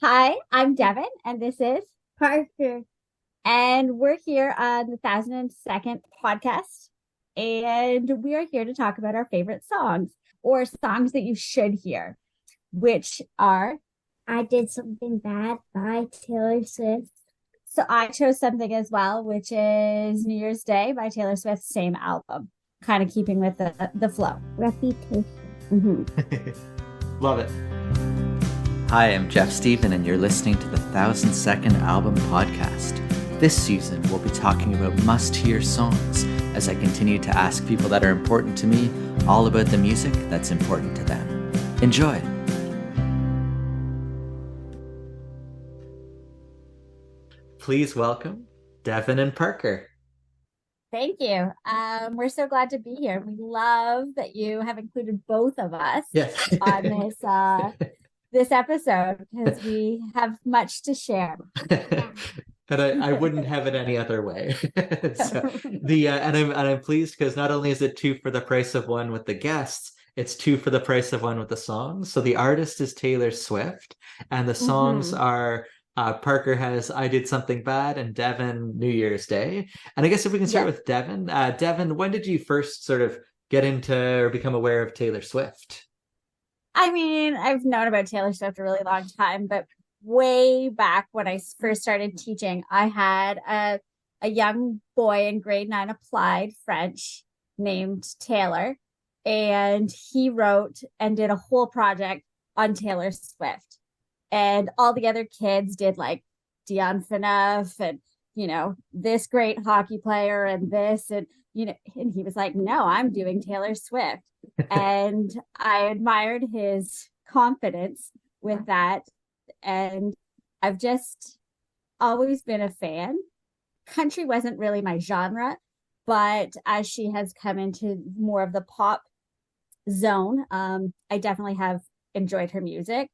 Hi, I'm Devon, and this is Parker. and we're here on the 1002nd podcast. And we are here to talk about our favorite songs or songs that you should hear, which are I Did Something Bad by Taylor Swift. so I chose something as well, which is New Year's Day by Taylor Swift, same album, kind of keeping with the flow. Reputation. Mhm. Love it. Hi, I'm Jeff Stephen, and you're listening to the 1002nd Album Podcast. This season, we'll be talking about must-hear songs as I continue to ask people that are important to me all about the music that's important to them. Enjoy! Please welcome Devon and Parker. Thank you. We're so glad to be here. We love that you have included both of us Yes. on this episode because we have much to share. And I wouldn't have it any other way. So and I'm pleased because not only is it two for the price of one with the guests, it's two for the price of one with the songs. So the artist is Taylor Swift, and the songs Mhm. are Parker has I Did Something Bad and Devon New Year's Day. And I guess if we can start Yes. with Devon, Devon, when did you first sort of get into or become aware of Taylor Swift? I mean, I've known about Taylor Swift a really long time, but way back when I first started teaching, I had a young boy in grade nine applied French named Taylor, and he wrote and did a whole project on Taylor Swift. And all the other kids did like Dion Phaneuf and, this great hockey player and this, and he was like, no, I'm doing Taylor Swift. And I admired his confidence with that. And I've just always been a fan. Country wasn't really my genre, but as she has come into more of the pop zone, I definitely have enjoyed her music.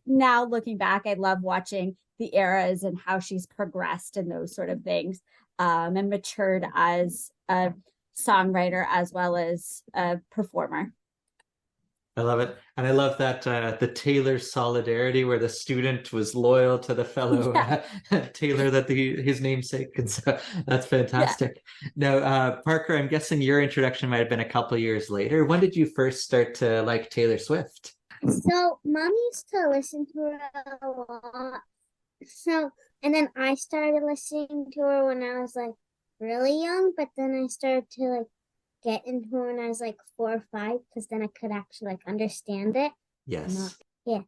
Now looking back, I love watching the eras and how she's progressed and those sort of things, and matured as a songwriter as well as a performer. I love it. And I love that the Taylor solidarity where the student was loyal to the fellow Yeah, Taylor that his namesake. And so that's yeah. fantastic. Now, Parker, I'm guessing your introduction might have been a couple years later. When did you first start to like Taylor Swift? So, mom used to listen to her a lot. So, and then I started listening to her when I was like really young, but then I started to like get into her when I was like 4 or 5, because then I could actually like understand it. Not, Yes. yeah.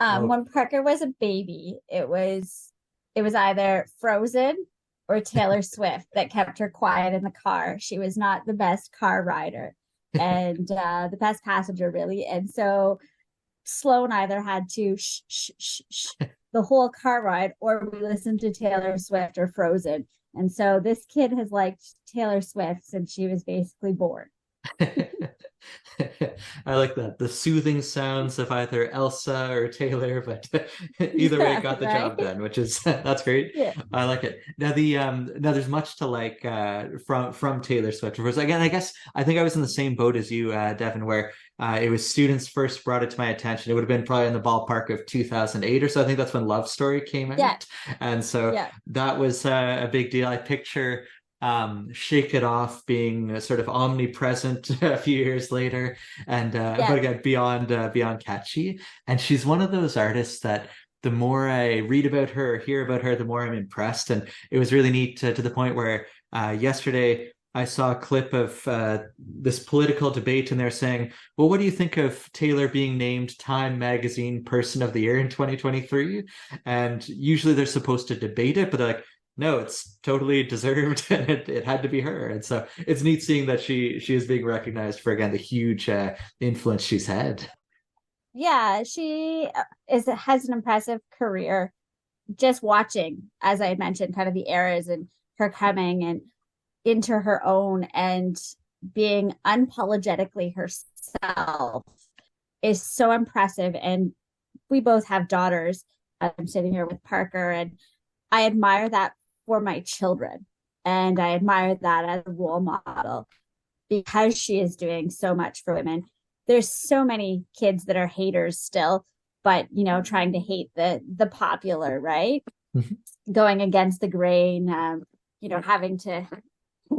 Oh, When Parker was a baby, it was either Frozen or Taylor Swift that kept her quiet in the car. She was not the best car rider and the best passenger, really. And so Sloan either had to shh, shh, shh, shh, the whole car ride, or we listened to Taylor Swift or Frozen. And so this kid has liked Taylor Swift since she was basically born. I like that. The soothing sounds of either Elsa or Taylor, but either way, it Yeah, got the right? job done, which is that's great. Yeah. I like it. Now there's much to like from Taylor Swift. First, again, I guess I think I was in the same boat as you, Devin, where it was students first brought it to my attention. It would have been probably in the ballpark of 2008 or so. I think that's when Love Story came Yeah. out, and so Yeah. that was a big deal. I picture Shake It Off being sort of omnipresent a few years later, and Yeah. but again beyond catchy. And she's one of those artists that the more I read about her or hear about her, the more I'm impressed. And it was really neat to the point where yesterday I saw a clip of this political debate, and they're saying, "Well, what do you think of Taylor being named Time Magazine Person of the Year in 2023?" And usually they're supposed to debate it, but they're like, no, it's totally deserved, and it had to be her. And so it's neat seeing that she is being recognized for again the huge influence she's had. Yeah, she has an impressive career. Just watching, as I had mentioned, kind of the eras and her coming and into her own and being unapologetically herself is so impressive. And we both have daughters. I'm sitting here with Parker, and I admire that for my children. And I admire that as a role model because she is doing so much for women. There's so many kids that are haters still, but trying to hate the popular, right? Mhm. Going against the grain, having to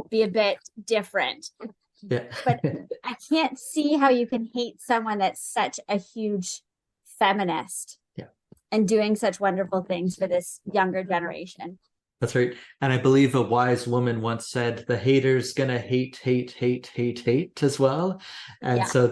be a bit different. Yeah. But I can't see how you can hate someone that's such a huge feminist Yeah. and doing such wonderful things for this younger generation. That's right. And I believe a wise woman once said, the hater's gonna hate, hate, hate, hate, hate as well. And Yeah. so Uh-huh.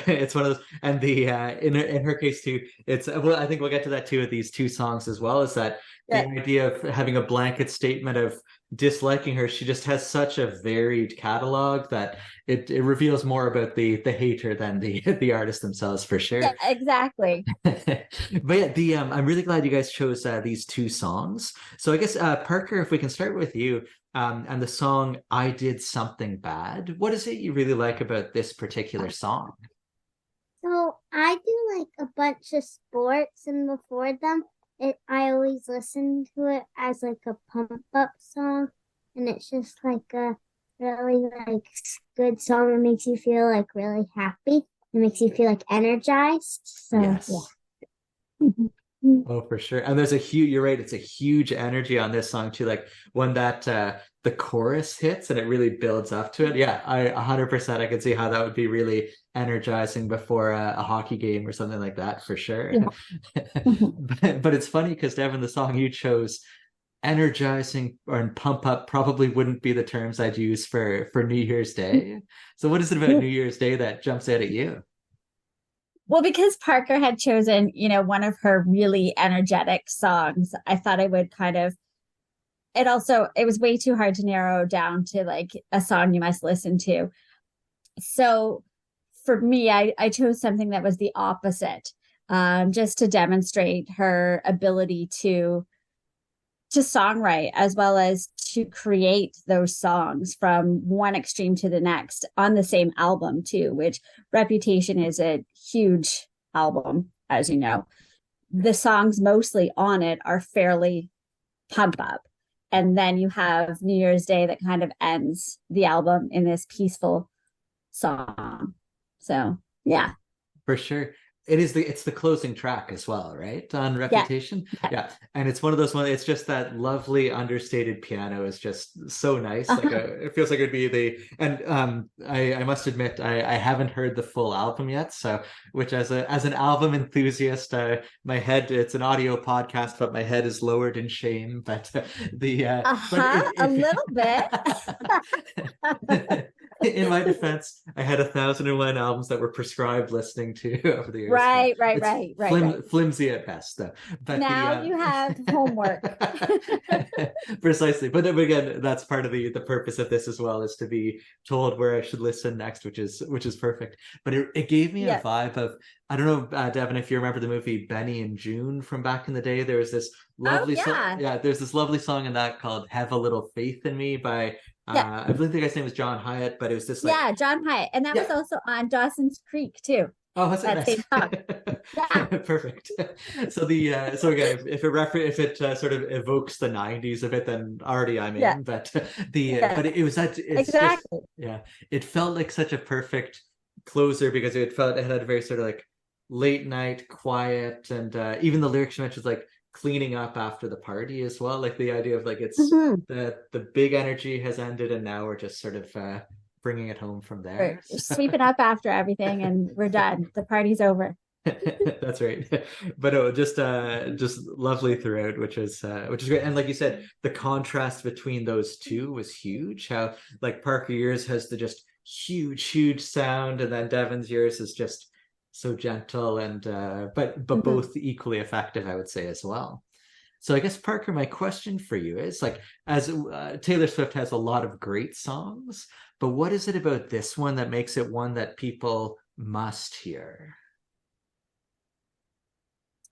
it's one of those, and the in her case too, it's well, I think we'll get to that too with these two songs as well, is that the Yeah. idea of having a blanket statement of disliking her, she just has such a varied catalog that it reveals more about the hater than the artist themselves for Yeah, sure. exactly. But yeah, the I'm really glad you guys chose these two songs. So I guess Parker, if we can start with you, and the song "I Did Something Bad." What is it you really like about this particular song? So I do like a bunch of sports, and before them, I always listen to it as like a pump up song, and it's just like a really like good song that makes you feel like really happy. It makes you feel like energized. So Yes. yeah. Oh, for sure. And there's a huge, you're right, it's a huge energy on this song too. Like when that the chorus hits and it really builds up to it. Yeah, I 100% I could see how that would be really energizing before a hockey game or something like that for sure. Yeah. But it's funny because Devin, the song you chose, energizing or and pump up probably wouldn't be the terms I'd use for New Year's Day. So what is it about New Year's Day that jumps out at you? Well, because Parker had chosen, one of her really energetic songs, I thought I would kind of, it was way too hard to narrow down to like a song you must listen to. So for me, I chose something that was the opposite, just to demonstrate her ability to songwrite as well as to create those songs from one extreme to the next on the same album too, which Reputation is a huge album, as you know. The songs mostly on it are fairly pump up, and then you have New Year's Day that kind of ends the album in this peaceful song. So yeah. For sure. It's the closing track as well, right? On Yeah. Reputation. Yeah. And it's one of those ones, it's just that lovely understated piano is just so nice. Like Uh-huh. it feels like it'd be the and I must admit I haven't heard the full album yet. So which as an album enthusiast, my head it's an audio podcast, but my head is lowered in shame. But the but A little bit. if in my defense, I had 1,001 albums that were prescribed listening to over the years, but Right, right, it's right, right, right. flimsy at best, though. But the Now you have homework. precisely, but then again, that's part of the purpose of this as well, is to be told where I should listen next, which is perfect. But it gave me a Yeah. vibe of I don't know, Devin, if you remember the movie Benny and June from back in the day. There was this Oh lovely song, yeah. yeah. There's this lovely song in that called "Have a Little Faith in Me" by Yeah. I believe the guy's name was John Hyatt, but it was just like, Yeah, John Hyatt. And that was yeah. also on Dawson's Creek too. Oh, that's it. That Nice. same song. Yeah. Perfect. So the so again, if it sort of evokes the '90s a bit, then already I'm Yeah. in. But the Yeah. but it was that it's just Exactly. yeah, it felt like such a perfect closer because it had a very sort of like late night, quiet, and even the lyrics you mentioned was like cleaning up after the party as well. Like the idea of like it's Mhm. the big energy has ended, and now we're just sort of bringing it home from We're there. sweeping up after everything and we're done. The party's over. That's right. But oh, just lovely throughout, which is great. And like you said, the contrast between those two was huge. How like Parker yours has the just huge sound, and then Devon's yours is just so gentle and but Mhm. both equally effective, I would say as well. So I guess Parker, my question for you is like, as Taylor Swift has a lot of great songs, but what is it about this one that makes it one that people must hear?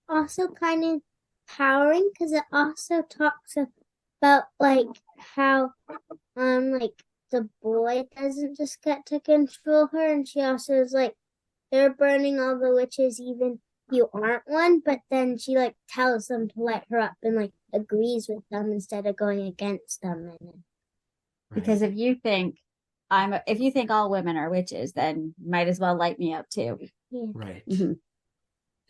Also kind of empowering because it also talks about like how like the boy doesn't just get to control her, and she also is like they're burning all the witches even if you aren't one, but then she like tells them to let her up and like agrees with them instead of going against them. And Right. Because if you think all women are witches, then might as well light me up too. yeah. Right. Mhm.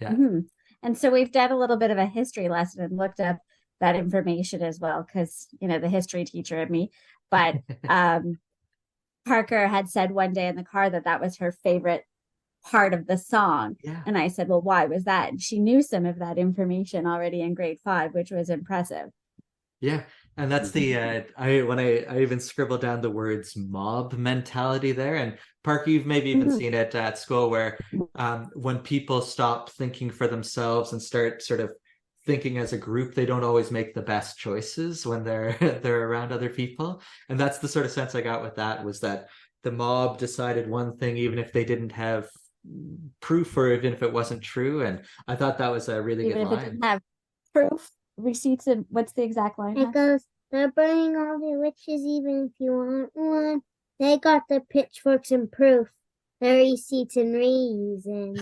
Yeah. hmm And so we've done a little bit of a history lesson and looked up that information as well, because, the history teacher in me. But um, Parker had said one day in the car that that was her favorite part of the song. Yeah. And I said, well, why was that? And she knew some of that information already in grade 5, which was impressive. Yeah, and that's the I even scribbled down the words mob mentality there. And Parker, you've maybe even Mhm. seen it at school where when people stop thinking for themselves and start sort of thinking as a group, they don't always make the best choices when they're they're around other people. And that's the sort of sense I got with that, was that the mob decided one thing even if they didn't have proof or even if it wasn't true. And I thought that was a really good Even if it line. didn't have proof, receipts, and what's the exact line? It goes, they're burning all the witches even if you want one. They got the pitchforks and proof, the receipts and reasons.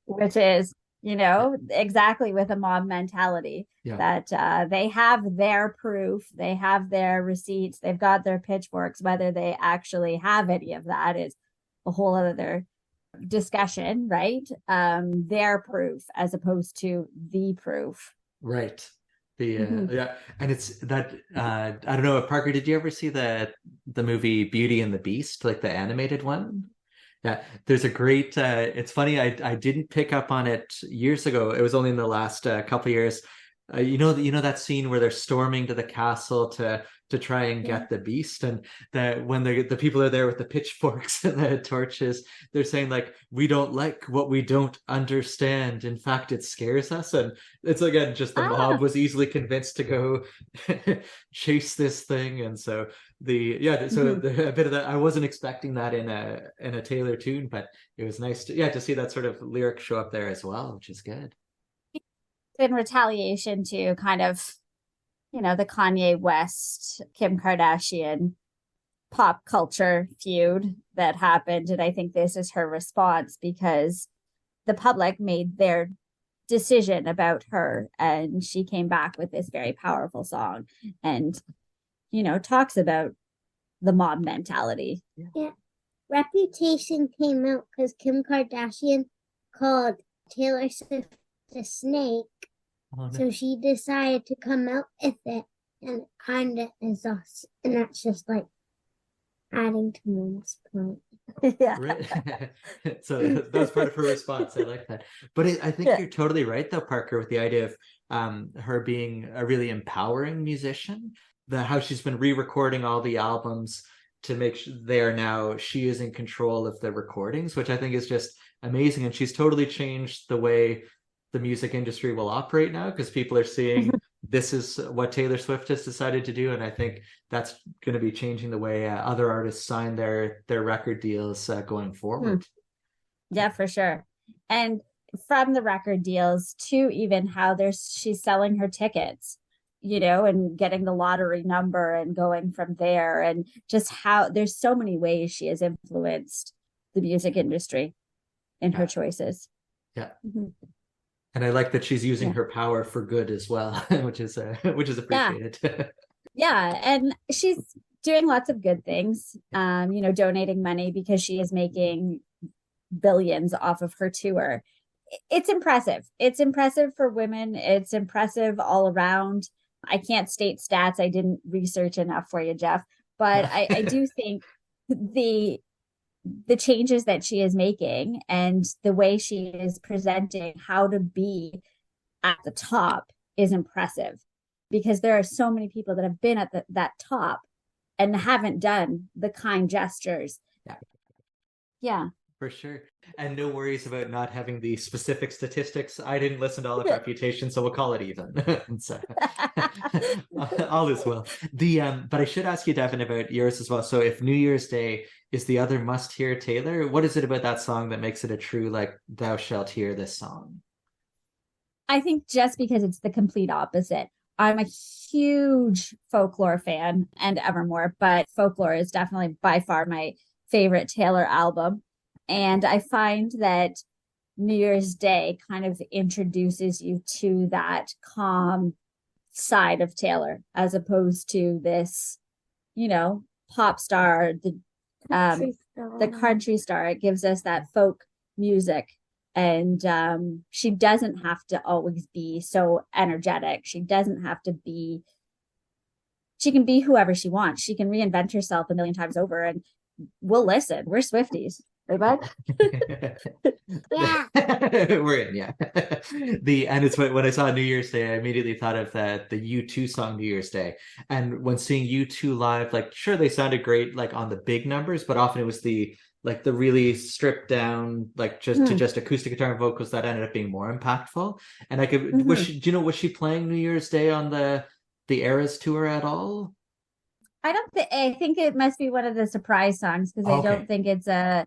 Which is, exactly with a mob mentality Yeah. that they have their proof, they have their receipts, they've got their pitchforks. Whether they actually have any of that is a whole other discussion, right? Their proof as opposed to the proof. Right. The Mm-hmm. yeah, and it's that I don't know if Parker, did you ever see the movie Beauty and the Beast, like the animated one? Yeah, there's a great it's funny, I didn't pick up on it years ago. It was only in the last couple years. You know that scene where they're storming to the castle to try and Yeah. get the beast, and that when the people are there with the pitchforks and the torches, they're saying like, we don't like what we don't understand. In fact, it scares us. And it's again just the mob Ah, was easily convinced to go chase this thing. And so mhm. a bit of that, I wasn't expecting that in a Taylor tune, but it was nice to see that sort of lyric show up there as well, which is good. In retaliation to kind of, the Kanye West, Kim Kardashian pop culture feud that happened. And I think this is her response because the public made their decision about her, and she came back with this very powerful song and, talks about the mob mentality. Yeah. Reputation came out because Kim Kardashian called Taylor Swift a snake. Oh, no. So she decided to come out with it, and it kind of is us. And that's just like adding to Mom's point. Yeah. Right. So that was part of her response. I like that. But I think Yeah. you're totally right, though, Parker, with the idea of her being a really empowering musician. How she's been re-recording all the albums to make sure she is in control of the recordings, which I think is just amazing. And she's totally changed the way the music industry will operate now, because people are seeing this is what Taylor Swift has decided to do. And I think that's going to be changing the way other artists sign their record deals going forward. Yeah, for sure. And from the record deals to even how she's selling her tickets, and getting the lottery number and going from there, and just how there's so many ways she has influenced the music industry in her Yeah, choices. yeah. Mhm. And I like that she's using Yeah. her power for good as well, which is Yeah. appreciated. Yeah. And she's doing lots of good things, donating money because she is making billions off of her tour. It's impressive. It's impressive for women. It's impressive all around. I can't state stats. I didn't research enough for you, Jeff, but I do think the the changes that she is making and the way she is presenting how to be at the top is impressive, because there are so many people that have been at that top and haven't done the kind gestures. Yeah, Yeah. for sure. And no worries about not having the specific statistics. I didn't listen to all of Reputation, so we'll call it even. So, all is well. But I should ask you, Devon, about yours as well. So if New Year's Day is the other must hear Taylor, what is it about that song that makes it a true, like, thou shalt hear this song? I think just because it's the complete opposite. I'm a huge folklore fan and Evermore, but folklore is definitely by far my favorite Taylor album. And I find that New Year's Day kind of introduces you to that calm side of Taylor as opposed to this, pop star, um Country the star. country star. It gives us that folk music And she doesn't have to always be so energetic. She doesn't have to be, she can be whoever she wants. She can reinvent herself a million times over, and we'll listen. We're Swifties. Right, bud? Yeah. We're in, yeah. And it's when I saw New Year's Day, I immediately thought of the U2 song New Year's Day. And when seeing U2 live, like sure they sounded great like on the big numbers, but often it was the really stripped down like just acoustic guitar and vocals that ended up being more impactful. And I could was she, do you know, was she playing New Year's Day on the Eras tour at all? I don't think, I think it must be one of the surprise songs because I Okay. don't think it's an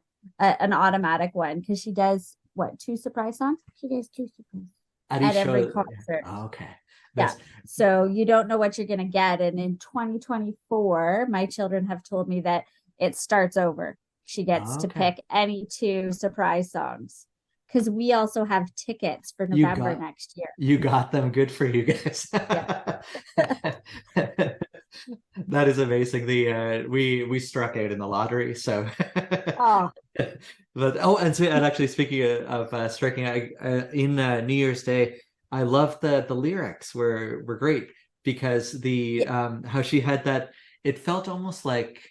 automatic one because she does what, two surprise songs She does two surprises. At each at every show. concert. Oh, okay. Yeah. That's So you don't know what you're going to get. And in 2024, my children have told me that it starts over. She gets to okay. pick any two surprise songs because we also have tickets for You November got next year. you got them. Good for you guys. Yeah. That is amazing. We struck out in the lottery, so Oh, but and actually speaking of striking out in New Year's Day, I love the lyrics were great because the yeah. how she had that, it felt almost like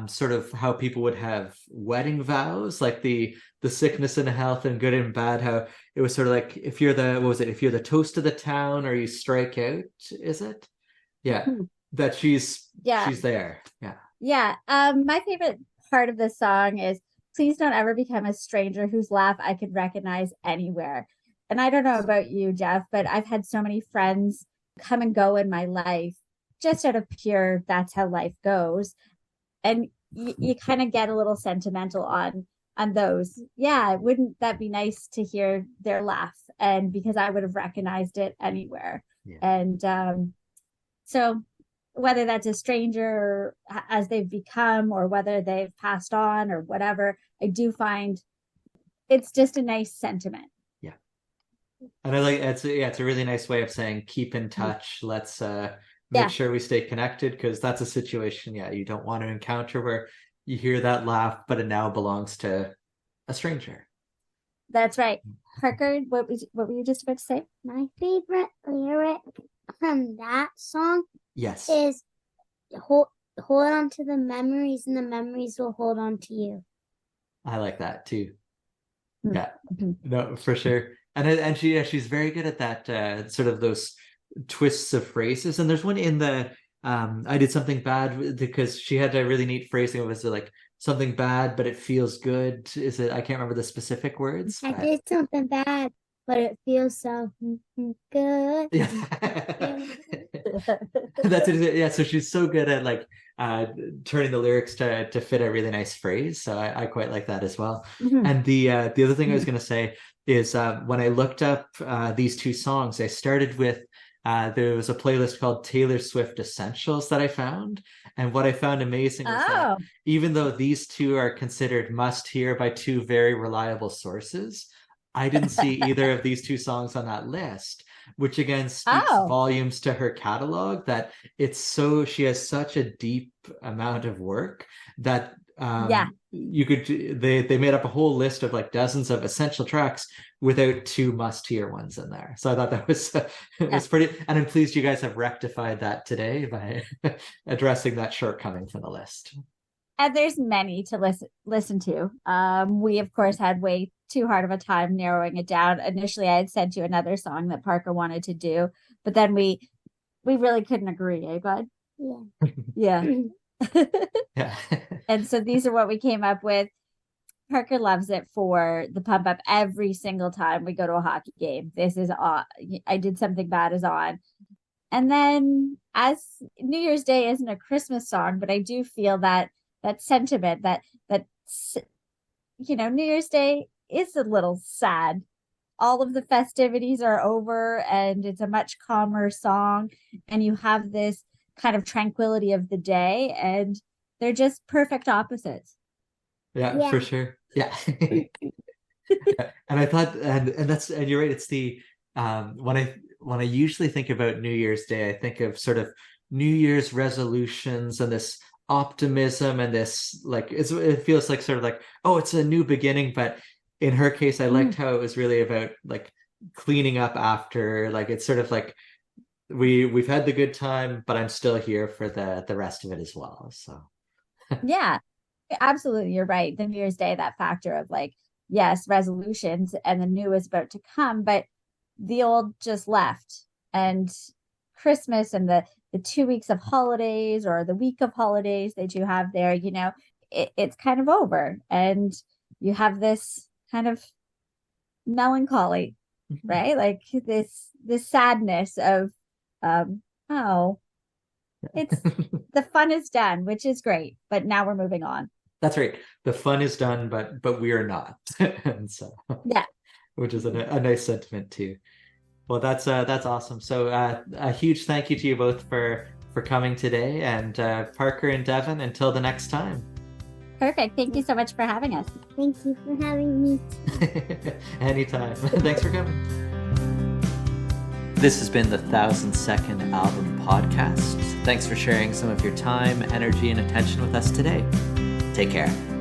sort of how people would have wedding vows, like the sickness and health and good and bad, how it was sort of like if you're the what was it, if you're the toast of the town or you strike out, is it? Yeah, that Yeah. she's there. Yeah. Yeah. My favorite part of this song is please don't ever become a stranger whose laugh I could recognize anywhere. And I don't know about you, Jeff, but I've had so many friends come and go in my life just out of pure, that's how life goes. And you kind of get a little sentimental on those. Yeah, wouldn't that be nice to hear their laugh? And because I would have recognized it anywhere. Yeah. And so whether that's a stranger as they've become or whether they've passed on or whatever, I do find it's just a nice sentiment. Yeah. And I like it's a really nice way of saying keep in Mm-hmm. touch. Let's make Yeah, sure we stay connected because that's a situation, yeah, you don't want to encounter where you hear that laugh, but it now belongs to a stranger. that's right. Parker, what were you just about to say? My favorite lyric from that song Yes. is hold hold on to the memories and the memories will hold on to you. I like that too. Yeah. Mm-hmm. No, for sure. And she's very good at that sort of those twists of phrases. And there's one in the I did something bad because she had a really neat phrasing. It was like something bad, but it feels good. Is it? I can't remember the specific words, I but did something bad, but it feels so good. yeah. That's it. Yeah. So she's so good at like uh turning the lyrics to fit a really nice phrase. So I quite like that as well. Mm-hmm. And the other thing I was gonna say is when I looked up these two songs, I started with there was a playlist called Taylor Swift Essentials that I found. And what I found amazing was that Oh, even though these two are considered must hear by two very reliable sources, I didn't see either of these two songs on that list, which again speaks oh, volumes to her catalog that she has such a deep amount of work that yeah, you could they made up a whole list of like dozens of essential tracks without two must hear ones in there. So I thought that was it yeah. was pretty, and I'm pleased you guys have rectified that today by addressing that shortcoming from the list. And there's many to listen to. We of course had way too hard of a time narrowing it down. Initially, I had sent you another song that Parker wanted to do, but then we really couldn't agree, eh, bud? Yeah. Yeah. Yeah. And so these are what we came up with. Parker loves it for the pump up every single time we go to a hockey game. This is on. I did something bad is on. And then as New Year's Day isn't a Christmas song, but I do feel that sentiment that New Year's Day is a little sad. All of the festivities are over and it's a much calmer song and you have this kind of tranquility of the day and they're just perfect opposites. Yeah, for Yeah. sure. Yeah. And I thought, and you're right, it's the when I usually think about New Year's Day, I think of sort of New Year's resolutions and this optimism and this like it feels like sort of like, oh, it's a new beginning, but in her case, I Mm. liked how it was really about like cleaning up after, like it's sort of like we've had the good time, but I'm still here for the rest of it as well. So Yeah, absolutely. You're right. The New Year's Day, that factor of like, yes, resolutions and the new is about to come, but the old just left. And Christmas and the 2 weeks of holidays or the week of holidays that you have there, it's kind of over. And you have this kind of melancholy, right? Like this sadness of oh, it's the fun is done, which is great, but now we're moving on. that's right. The fun is done, but we are not. And so, Yeah. which is a nice sentiment too. Well, that's awesome. So a huge thank you to you both for coming today, and Parker and Devon, until the next time. Perfect. Thank you so much for having us. Thank you for having me. Anytime. Thanks for coming. This has been the 1,000-Second Album Podcast. Thanks for sharing some of your time, energy, and attention with us today. Take care.